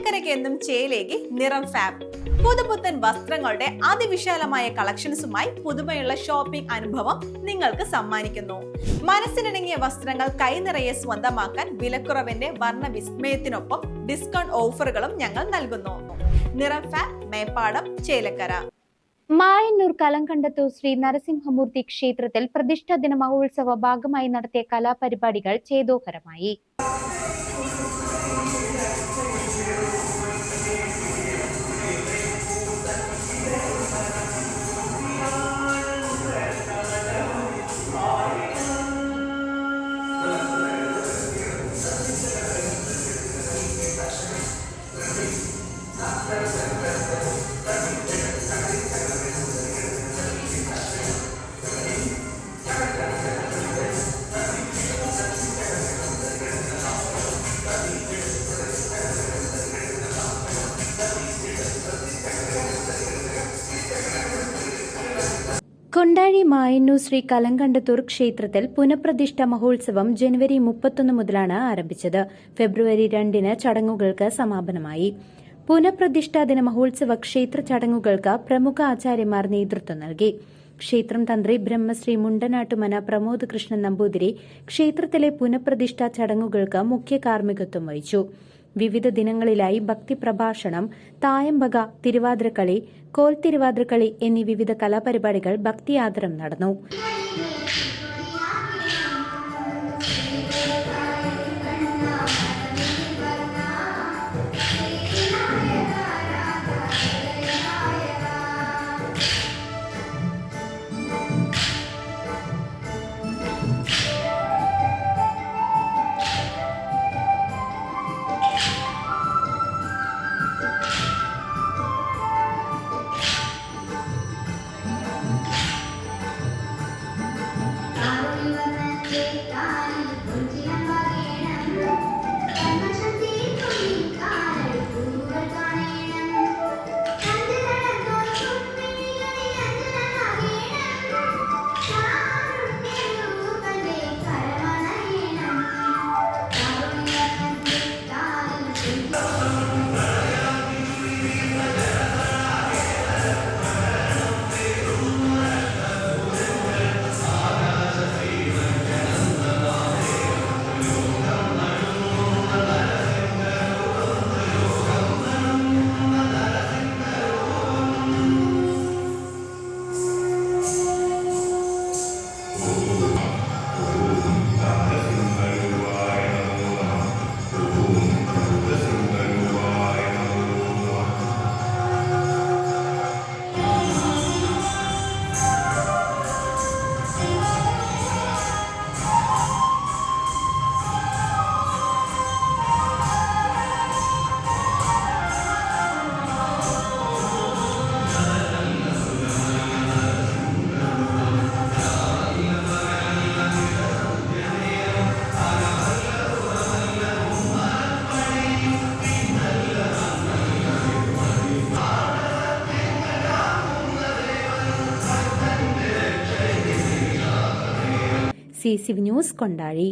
ചേലക്കരയ്ക്ക് എന്നും ചേലേക്ക് നിറം ഫാബ്. പുതുപുത്തൻ വസ്ത്രങ്ങളുടെ അതിവിശാലമായ കളക്ഷൻസുമായി പുതുമയുള്ള ഷോപ്പിംഗ് അനുഭവം നിങ്ങൾക്ക് സമ്മാനിക്കുന്നു. മനസ്സിനിണങ്ങിയ വസ്ത്രങ്ങൾ കൈനിറയെ സ്വന്തമാക്കാൻ വിലക്കുറവിന്റെ വർണ്ണ വിസ്മയത്തിനൊപ്പം ഡിസ്കൗണ്ട് ഓഫറുകളും ഞങ്ങൾ നൽകുന്നു. നിറം ഫാബ്, മേപ്പാടം, ചേലക്കര. മായന്നൂർ കലങ്കണ്ടത്തൂർ ശ്രീ നരസിംഹമൂർത്തി ക്ഷേത്രത്തിൽ പ്രതിഷ്ഠാ ദിന മഹോത്സവ ഭാഗമായി നടത്തിയ കലാപരിപാടികൾ ചേതോഹരമായി. കൊണ്ടാഴി മായന്നൂർ ശ്രീ കലങ്കണ്ടത്തൂർ ക്ഷേത്രത്തിൽ പുനഃപ്രതിഷ്ഠ മഹോത്സവം ജനുവരി 31 മുതലാണ് ആരംഭിച്ചത്. ഫെബ്രുവരി 2 ചടങ്ങുകൾക്ക് സമാപനമായി. പുനഃപ്രതിഷ്ഠാ ദിന മഹോത്സവ ക്ഷേത്ര ചടങ്ങുകൾക്ക് പ്രമുഖ ആചാര്യമാർ നേതൃത്വം നൽകി. ക്ഷേത്രം തന്ത്രി ബ്രഹ്മശ്രീ മുണ്ടനാട്ടുമന പ്രമോദ് കൃഷ്ണൻ നമ്പൂതിരി ക്ഷേത്രത്തിലെ പുനഃപ്രതിഷ്ഠാ ചടങ്ങുകൾക്ക് മുഖ്യ കാർമ്മികത്വം വഹിച്ചു. വിവിധ ദിനങ്ങളിലായി ഭക്തി പ്രഭാഷണം, തായമ്പക, തിരുവാതിരക്കളി, കോൽ തിരുവാതിരക്കളി എന്നീ വിവിധ കലാപരിപാടികൾ ഭക്തിയാദരം നടന്നു. CCV news Kondazhy.